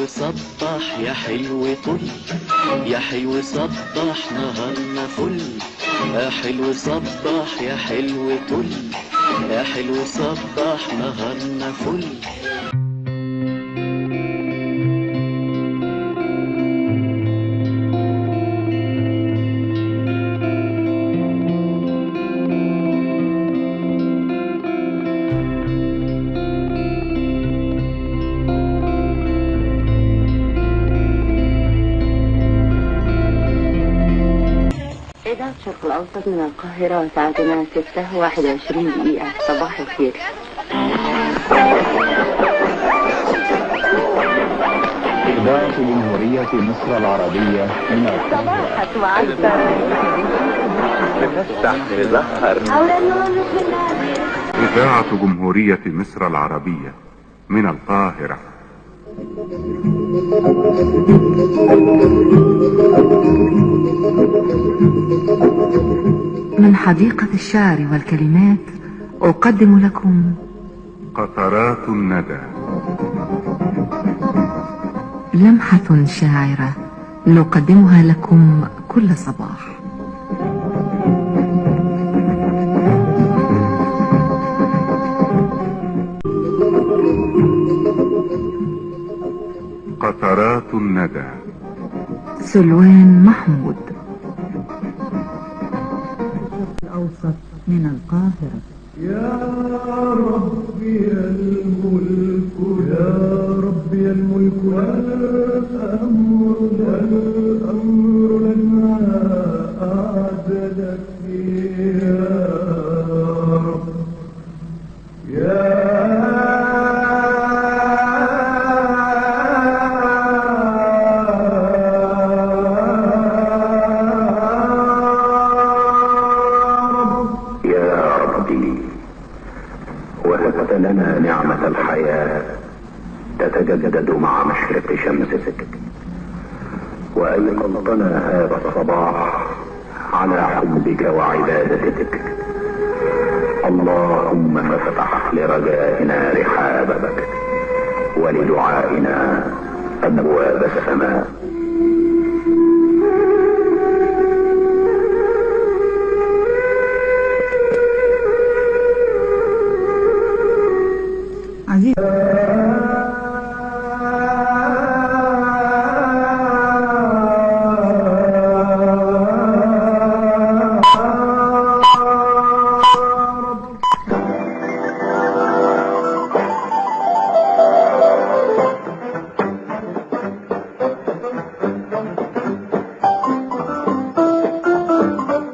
حلو صبح يا حلو طل، يا حلو صبح نهارنا فل، يا حلو صبح يا حلو طل، يا حلو صبح نهارنا فل. إذاعة الشرق الأوسط من القاهرة، ساعتنا 6:21. صباح الخير. إذاعة جمهورية مصر العربية من القاهرة. صباحك وعسى. بتفتح مزهر. إذاعة جمهورية مصر العربية من القاهرة. من حديقة الشعر والكلمات أقدم لكم قطرات الندى، لمحة شاعرة نقدمها لكم كل صباح. قطرات الندى، سلوان محمود. الأوسط من القاهرة. يا ربي الملك، يا ربي الملك والأمر، والأمر لما أعدلك يا رب. يا وهبت لنا نعمة الحياة تتجدد مع مشرق شمسك، وأيقظتنا هذا الصباح على حبك وعبادتك. اللهم فافتح لرجائنا رحابك، ولدعائنا أبواب السماء. عزيز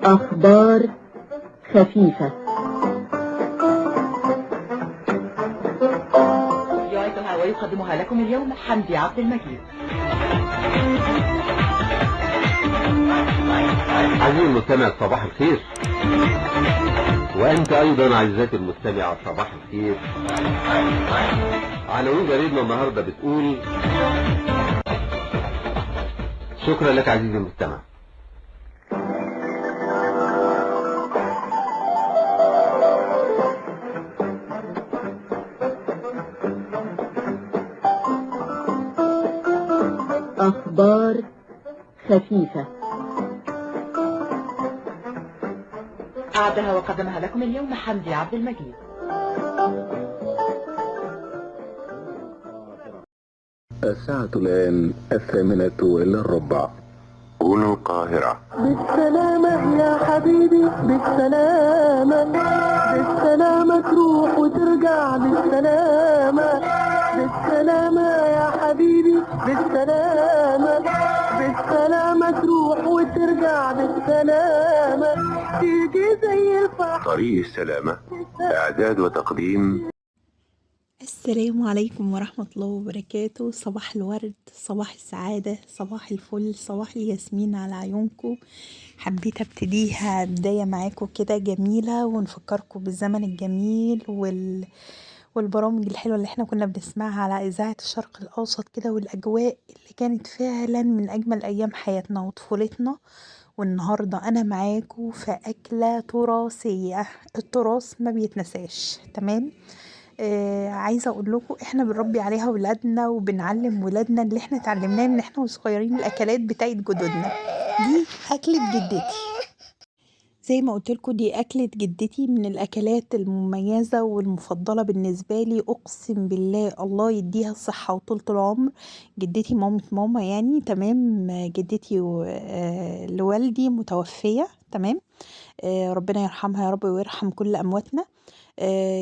أخبار خفيفة. ويقدمها لكم اليوم حمدي عبد المجيد. عزيزي المستمع صباح الخير، وأنت أيضا عزيزتي المستمعة صباح الخير. عناوين جريدنا النهاردة بتقول: شكرا لك عزيزي المستمع. أخبار خفيفة. أعدها وقدمها لكم اليوم حمدي عبد المجيد. الساعة الآن 8:15 هنا القاهرة. بالسلامة يا حبيبي، بالسلامة، بالسلامة تروح وترجع بالسلامة، بالسلامة يا حبيبي، بالسلامة، بالسلامة تروح وترجع بالسلامة، تيجي زي الفحم. طريق السلامة، إعداد وتقديم. السلام عليكم ورحمة الله وبركاته. صباح الورد، صباح السعادة، صباح الفل، صباح الياسمين على عيونكم. حبيت ابتديها بداية معاكم كده جميلة، ونفكركم بالزمن الجميل والبرامج الحلوة اللي احنا كنا بنسمعها على إذاعة الشرق الأوسط كده، والأجواء اللي كانت فعلا من أجمل أيام حياتنا وطفولتنا. والنهاردة أنا معاكم في أكلة تراثية، التراث ما بيتنساش. تمام. عايزة اقول لكم احنا بنربي عليها ولادنا وبنعلم ولادنا اللي احنا اتعلمناه من احنا وصغيرين، الاكلات بتاعت جدودنا. دي اكلة جدتي، زي ما قلت لكم دي أكلة جدتي، من الأكلات المميزة والمفضلة بالنسبة لي. أقسم بالله الله يديها الصحة وطولة العمر. جدتي مامة ماما يعني، تمام. جدتي لوالدي متوفية، تمام. ربنا يرحمها يا رب ويرحم كل أمواتنا.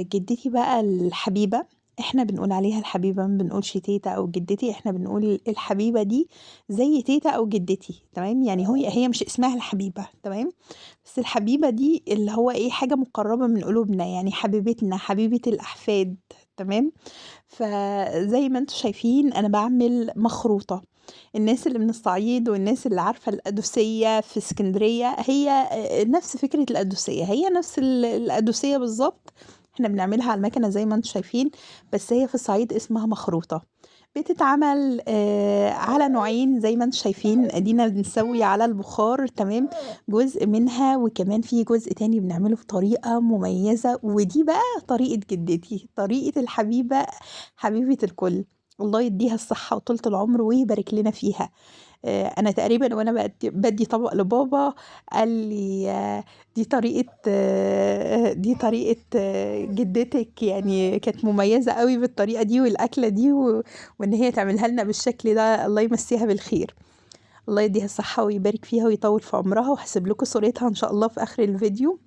جدتي بقى الحبيبة، احنا بنقول عليها الحبيبة، ما بنقولش تيتا او جدتي، احنا بنقول الحبيبة دي زي تيتا او جدتي، تمام. يعني هي مش اسمها الحبيبة، تمام، بس الحبيبة دي اللي هو ايه، حاجة مقربة من قلوبنا، يعني حبيبتنا، حبيبة الأحفاد، تمام. فزي ما انتم شايفين انا بعمل مخروطة. الناس اللي من الصعيد والناس اللي عارفة القدوسية في اسكندرية، هي نفس فكرة القدوسية، هي نفس القدوسية بالظبط. احنا بنعملها على المكنة زي ما انتم شايفين، بس هي في الصعيد اسمها مخروطة. بتتعمل على نوعين زي ما انتم شايفين، ادينا بنسوي على البخار، تمام، جزء منها، وكمان في جزء تاني بنعمله بطريقة مميزة، ودي بقى طريقة جدتي، طريقة الحبيبة، حبيبة الكل. الله يديها الصحة وطولة العمر ويبارك لنا فيها. انا تقريبا وانا بدي طبق لبابا قال لي دي طريقة جدتك، يعني كانت مميزة قوي بالطريقة دي والاكلة دي، وان هي تعملها لنا بالشكل ده. الله يمسيها بالخير، الله يديها الصحة ويبارك فيها ويطول في عمرها، وهسيب لكم صورتها ان شاء الله في اخر الفيديو.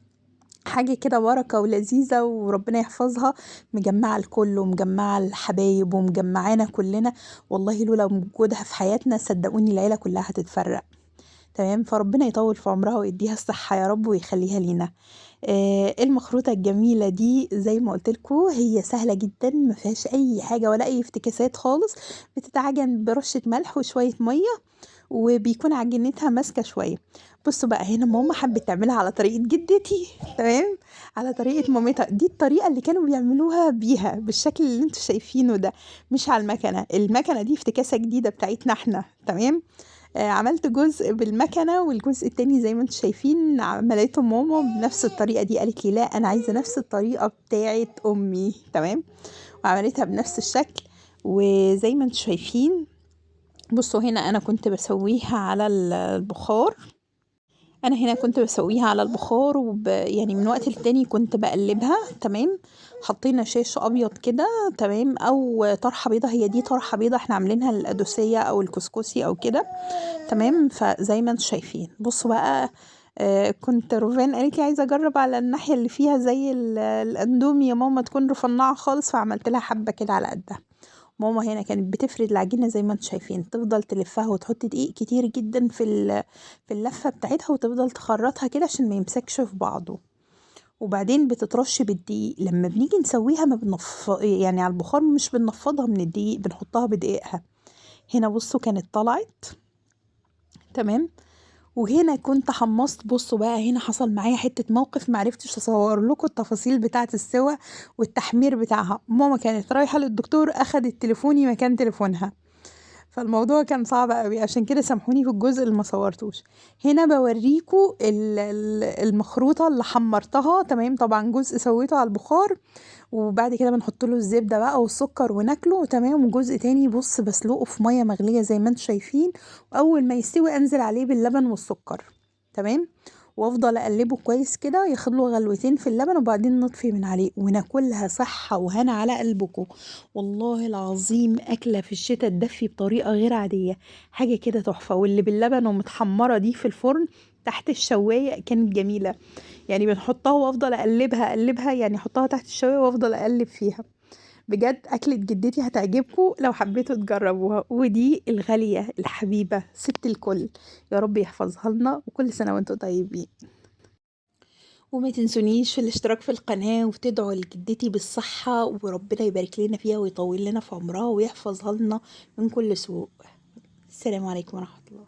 حاجة كده بركة ولذيذة وربنا يحفظها، مجمعة الكل ومجمعة الحبايب ومجمعانا كلنا. والله لولا وجودها في حياتنا صدقوني العيلة كلها هتتفرق، تمام. فربنا يطول في عمرها ويديها الصحة يا رب ويخليها لينا. المخروطة الجميلة دي زي ما قلت لكم هي سهلة جدا، ما فيهاش اي حاجة ولا اي افتكاسات خالص. بتتعجن برشة ملح وشوية مية، وبيكون عجينتها ماسكة شوية. بصوا بقى هنا ماما حبت تعملها على طريقة جدتي، تمام، على طريقة مامتها. دي الطريقة اللي كانوا بيعملوها بيها بالشكل اللي انتوا شايفينه ده، مش على المكنة دي افتكاسة جديدة بتاعتنا احنا، تمام. عملت جزء بالمكنة والجزء التاني زي ما انتوا شايفين عملته ماما بنفس الطريقة دي. قالت لي لا انا عايزة نفس الطريقة بتاعت امي، تمام، وعملتها بنفس الشكل. وزي ما انتوا شايفين بصوا هنا انا كنت بسويها على البخار، يعني من وقت للتاني كنت بقلبها، تمام. حطينا شاش ابيض كده، تمام، او طرحه بيضه، هي دي طرحه بيضه احنا عاملينها للقدوسيه او الكسكسي او كده، تمام. فزي ما انتم شايفين بصوا بقى كنت روفان قالت لي عايزه اجرب على الناحيه اللي فيها زي الاندومي يا ماما تكون رفنعه خالص، فعملت لها حبه كده على قدها. ماما هنا كانت بتفرد العجينة زي ما انتم شايفين، تفضل تلفها وتحط دقيق كتير جدا في اللفة بتاعتها، وتفضل تخرطها كده عشان ما يمسكش في بعضه، وبعدين بتترش بالدقيق. لما بنيجي نسويها ما يعني على البخار مش بننفضها من الدقيق، بنحطها بدقيقها. هنا بصوا كانت طلعت، تمام. وهنا كنت حمصت. بصوا بقى هنا حصل معايا حتة موقف معرفتش اصور لكم التفاصيل بتاعة السوا والتحمير بتاعها. ماما كانت رايحة للدكتور اخدت تليفوني مكان تليفونها، فالموضوع كان صعب قوي، عشان كده سامحوني في الجزء اللي ما صورتوش. هنا بوريكم المخروطة اللي حمرتها، تمام. طبعا جزء سويته على البخار وبعد كده بنحط له الزبدة بقى والسكر وناكله، تمام. وجزء تاني بص بسلقه في مية مغلية زي ما انتم شايفين، واول ما يستوي انزل عليه باللبن والسكر، تمام، وافضل اقلبه كويس كده ياخد له غلوتين في اللبن، وبعدين نطفي من عليه وناكلها صحة وهنا على قلبكم. والله العظيم اكلة في الشتاء تدفي بطريقة غير عادية، حاجة كده تحفة. واللي باللبن ومتحمرة دي في الفرن تحت الشواية كانت جميلة، يعني بنحطها وافضل اقلبها يعني احطها تحت الشواية وافضل اقلب فيها. بجد أكلة جدتي هتعجبكم لو حبيتوا تجربوها. ودي الغالية الحبيبة ست الكل، يا رب يحفظها لنا، وكل سنة وانتم طيبين. وما تنسونيش في الاشتراك في القناة وتدعوا لجدتي بالصحة، وربنا يبارك لنا فيها ويطول لنا في عمرها ويحفظها لنا من كل سوء. السلام عليكم ورحمة الله.